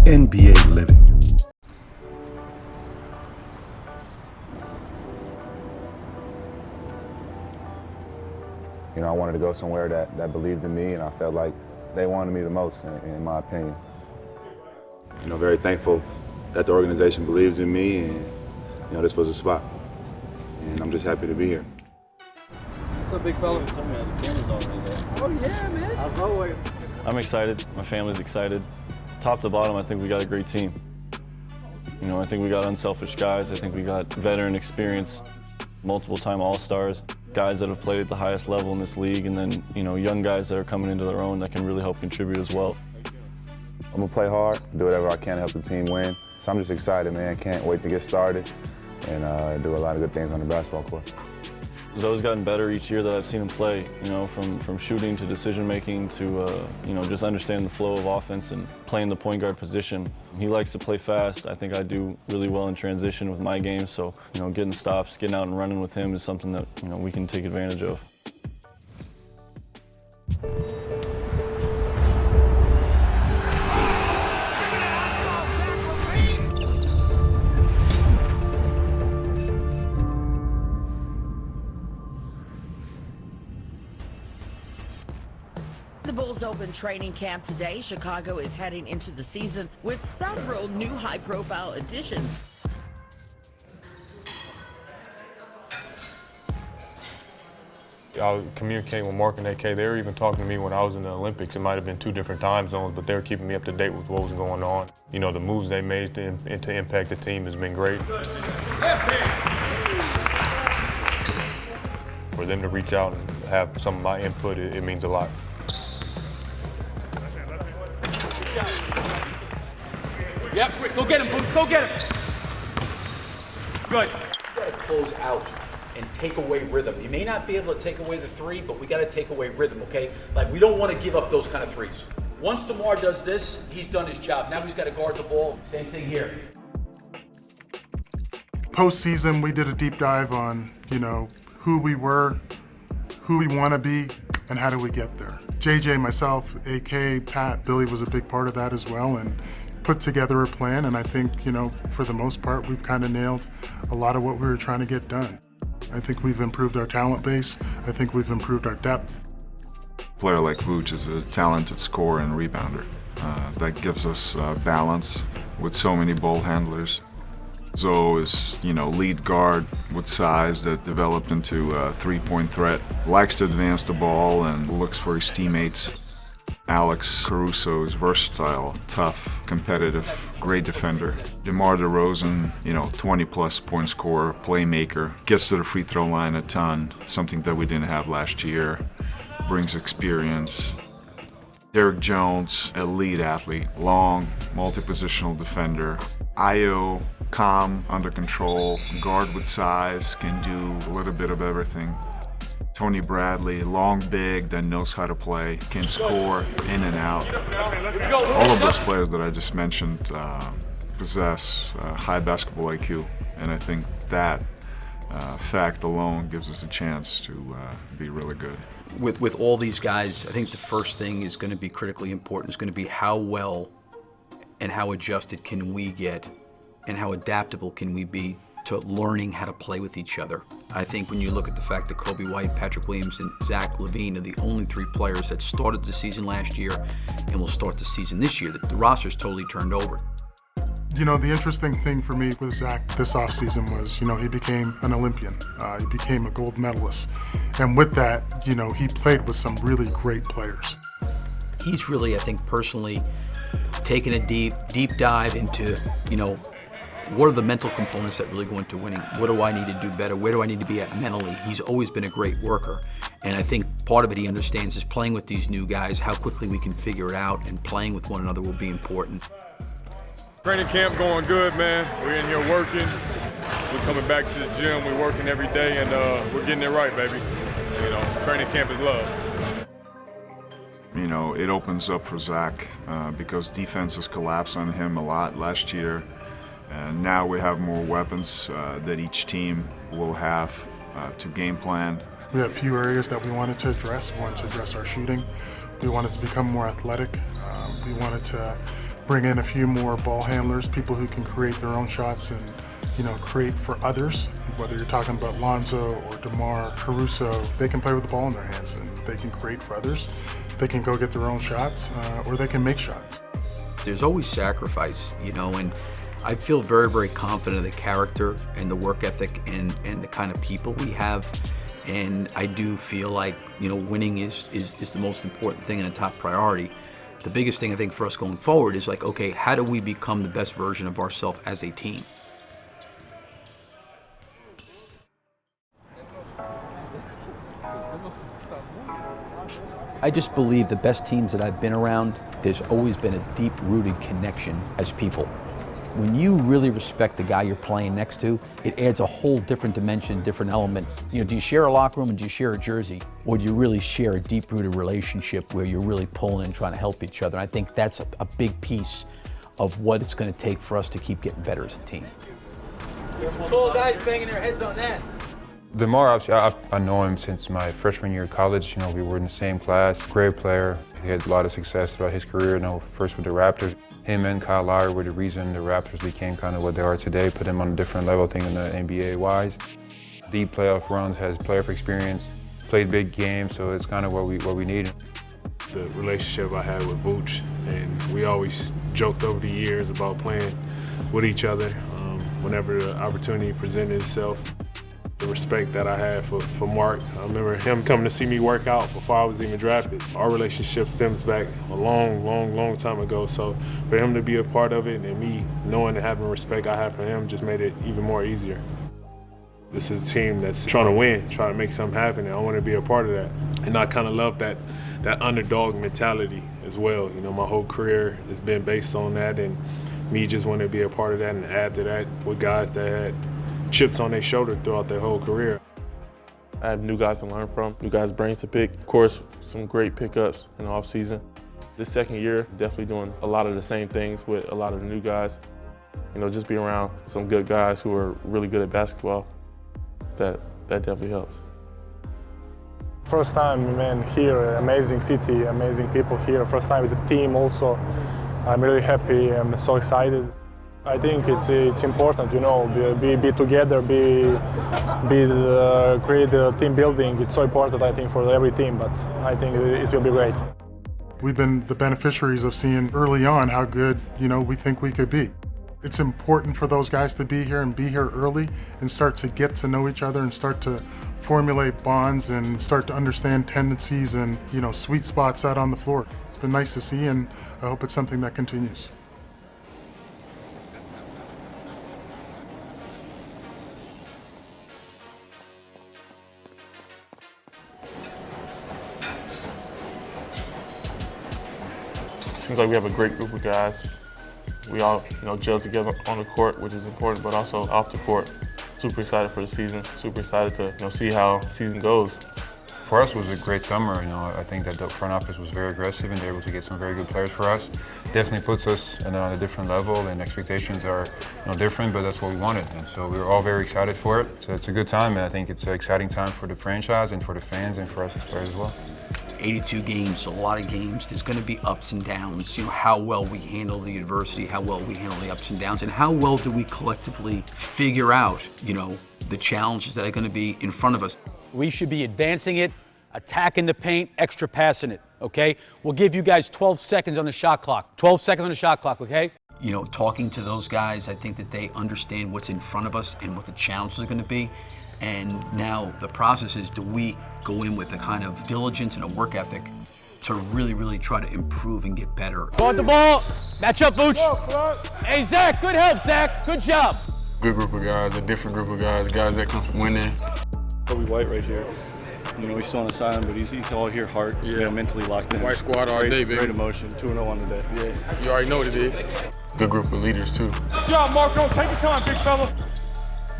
NBA Living. You know, I wanted to go somewhere that believed in me, and I felt like they wanted me the most, in my opinion. You know, very thankful that the organization believes in me, and, you know, this was a spot. And I'm just happy to be here. What's up, big fella? Tell me the camera's already there. Oh, yeah, man. As always. I'm excited. My family's excited. Top to bottom, I think we got a great team. You know, I think we got unselfish guys. I think we got veteran experience, multiple-time All-Stars, guys that have played at the highest level in this league, and then, you know, young guys that are coming into their own that can really help contribute as well. I'm gonna play hard, do whatever I can to help the team win. So I'm just excited, man. Can't wait to get started and do a lot of good things on the basketball court. He's always gotten better each year that I've seen him play, you know, from shooting to decision-making to, you know, just understanding the flow of offense and playing the point guard position. He likes to play fast. I think I do really well in transition with my game, so, you know, getting stops, getting out and running with him is something that, you know, we can take advantage of. The Bulls open training camp today. Chicago is heading into the season with several new high-profile additions. I'll communicate with Mark and AK. They were even talking to me when I was in the Olympics. It might have been 2 different time zones, but they were keeping me up to date with what was going on. You know, the moves they made to impact the team has been great. For them to reach out and have some of my input, it means a lot. Yep, Rick, go get him, Boots, go get him. Good. We gotta close out and take away rhythm. You may not be able to take away the 3, but we gotta take away rhythm, okay? Like, we don't wanna give up those kind of 3s. Once DeMar does this, he's done his job. Now he's gotta guard the ball. Same thing here. Postseason, we did a deep dive on, you know, who we were, who we wanna be, and how do we get there. JJ, myself, AK, Pat, Billy was a big part of that as well, and put together a plan, and I think, you know, for the most part, we've kind of nailed a lot of what we were trying to get done. I think we've improved our talent base. I think we've improved our depth. A player like Vooch is a talented scorer and rebounder. That gives us balance with so many ball handlers. Zo is, you know, lead guard with size that developed into a 3-point threat. Likes to advance the ball and looks for his teammates. Alex Caruso is versatile, tough, competitive, great defender. DeMar DeRozan, you know, 20-plus point scorer, playmaker, gets to the free throw line a ton, something that we didn't have last year, brings experience. Derek Jones, elite athlete, long, multi-positional defender. Ayo, calm, under control, guard with size, can do a little bit of everything. Tony Bradley, long, big, that knows how to play, can score in and out. All of those players that I just mentioned possess high basketball IQ, and I think that fact alone gives us a chance to be really good. With all these guys, I think the first thing is going to be critically important. Is going to be how well and how adjusted can we get, and how adaptable can we be to learning how to play with each other. I think when you look at the fact that Kobe White, Patrick Williams, and Zach LaVine are the only 3 players that started the season last year and will start the season this year, the roster's totally turned over. You know, the interesting thing for me with Zach this offseason was, you know, he became an Olympian. He became a gold medalist. And with that, you know, he played with some really great players. He's really, I think, personally taken a deep dive into, you know, what are the mental components that really go into winning? What do I need to do better? Where do I need to be at mentally? He's always been a great worker. And I think part of it he understands is playing with these new guys, how quickly we can figure it out, and playing with one another will be important. Training camp going good, man. We're in here working. We're coming back to the gym. We're working every day, and we're getting it right, baby. You know, training camp is love. You know, it opens up for Zach because defenses collapsed on him a lot last year. And now we have more weapons that each team will have to game plan. We had a few areas that we wanted to address. We wanted to address our shooting. We wanted to become more athletic. We wanted to bring in a few more ball handlers, people who can create their own shots and, you know, create for others. Whether you're talking about Lonzo or DeMar, Caruso, they can play with the ball in their hands and they can create for others. They can go get their own shots or they can make shots. There's always sacrifice, you know, and I feel very, very confident in the character and the work ethic and the kind of people we have. And I do feel like, you know, winning is the most important thing and a top priority. The biggest thing I think for us going forward is like, okay, how do we become the best version of ourselves as a team? I just believe the best teams that I've been around, there's always been a deep-rooted connection as people. When you really respect the guy you're playing next to, it adds a whole different dimension, different element. You know, do you share a locker room and do you share a jersey? Or do you really share a deep-rooted relationship where you're really pulling and trying to help each other? And I think that's a big piece of what it's going to take for us to keep getting better as a team. Some tall guys banging their heads on that. DeMar, obviously, I know him since my freshman year of college. You know, we were in the same class. Great player. He had a lot of success throughout his career. You know, first with the Raptors. Him and Kyle Lowry were the reason the Raptors became kind of what they are today. Put him on a different level, thinking the NBA-wise. Deep playoff runs, has playoff experience, played big games, so it's kind of what we need. The relationship I had with Vooch, and we always joked over the years about playing with each other whenever the opportunity presented itself. The respect that I had for Mark. I remember him coming to see me work out before I was even drafted. Our relationship stems back a long time ago, so for him to be a part of it and me knowing and having respect I have for him just made it even more easier. This is a team that's trying to win, trying to make something happen, and I want to be a part of that. And I kind of love that underdog mentality as well. You know, my whole career has been based on that, and me just want to be a part of that and add to that with guys that had chips on their shoulder throughout their whole career. I have new guys to learn from, new guys' brains to pick. Of course, some great pickups in the offseason. This second year, definitely doing a lot of the same things with a lot of the new guys. You know, just being around some good guys who are really good at basketball, that definitely helps. First time, man, here, amazing city, amazing people here. First time with the team also. I'm really happy, I'm so excited. I think it's important, you know, be together, create the team building. It's so important, I think, for every team, but I think it will be great. We've been the beneficiaries of seeing early on how good, you know, we think we could be. It's important for those guys to be here and be here early and start to get to know each other and start to formulate bonds and start to understand tendencies and, you know, sweet spots out on the floor. It's been nice to see, and I hope it's something that continues. Seems like we have a great group of guys. We all, you know, gel together on the court, which is important, but also off the court. Super excited for the season. Super excited to, you know, see how the season goes. For us, it was a great summer. You know, I think that the front office was very aggressive and they were able to get some very good players for us. Definitely puts us on a different level, and expectations are, you know, different, but that's what we wanted. And so we were all very excited for it. So it's a good time, and I think it's an exciting time for the franchise and for the fans and for us as players as well. 82 games, a lot of games. There's going to be ups and downs. You know, how well we handle the adversity, how well we handle the ups and downs, and how well do we collectively figure out, you know, the challenges that are going to be in front of us. We should be advancing it, attacking the paint, extra passing it, okay? We'll give you guys 12 seconds on the shot clock. 12 seconds on the shot clock, okay? You know, talking to those guys, I think that they understand what's in front of us and what the challenges are going to be. And now the process is, do we go in with a kind of diligence and a work ethic to really try to improve and get better? Guard the ball. Match up, Vooch. Hey, Zach, good help, Zach. Good job. Good group of guys, a different group of guys that come from winning. Kobe White right here. You know, he's still on the sideline, but he's all here, heart, you know, mentally locked in. White squad all day, baby. Great emotion, 2-0 on the day. Yeah, you already know what it is. Good group of leaders, too. Good job, Marco. Take your time, big fella.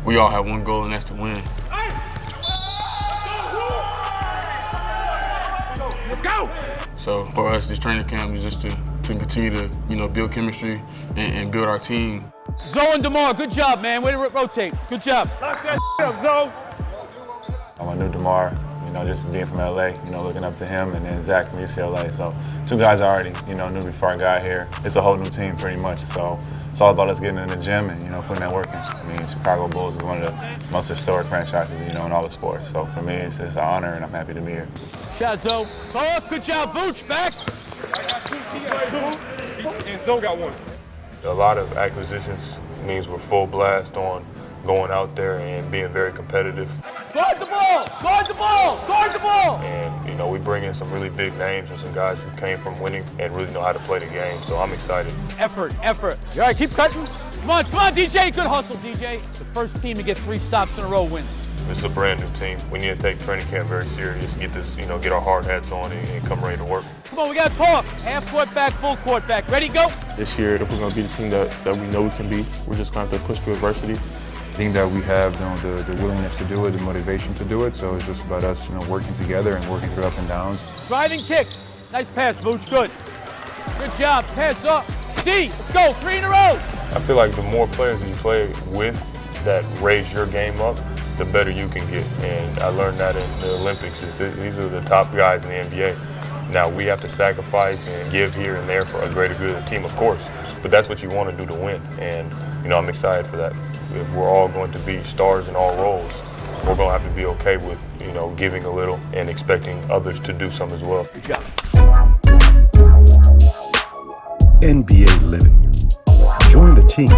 We all have one goal, and that's to win. Let's go! So for us, this training camp is just to continue to, you know, build chemistry and build our team. Zoe and DeMar, good job, man. Way to rotate. Good job. Lock that up, Zoe. I knew DeMar, you just being from LA, looking up to him, and then Zach from UCLA. So 2 guys I already, knew before I got here. It's a whole new team pretty much. So it's all about us getting in the gym and, putting that work in. I mean, Chicago Bulls is one of the most historic franchises, in all the sports. So for me, it's an honor, and I'm happy to be here. Shazo, talk. Good job, Vooch. Back. And Zoe got one. A lot of acquisitions means we're full blast on going out there and being very competitive. Guard the ball! Guard the ball! Guard the ball! And, we bring in some really big names and some guys who came from winning and really know how to play the game, so I'm excited. Effort. All right, keep cutting. Come on, DJ. Good hustle, DJ. The first team to get 3 stops in a row wins. This is a brand new team. We need to take training camp very serious, get this, get our hard hats on and come ready to work. Come on, we got to talk. Half court back, full court back. Ready, go. This year, if we're going to be the team that we know we can be, we're just going to have to push through adversity. I think that we have the willingness to do it, the motivation to do it. So it's just about us, working together and working through ups and downs. Driving kick. Nice pass, Vooch. Good job. Pass up. D, let's go. 3 in a row. I feel like the more players that you play with that raise your game up, the better you can get. And I learned that in the Olympics. These are the top guys in the NBA. Now, we have to sacrifice and give here and there for a greater good of the team, of course. But that's what you want to do to win. And, I'm excited for that. If we're all going to be stars in all roles, we're going to have to be okay with, giving a little and expecting others to do some as well. Good job. NBA Living. Join the team.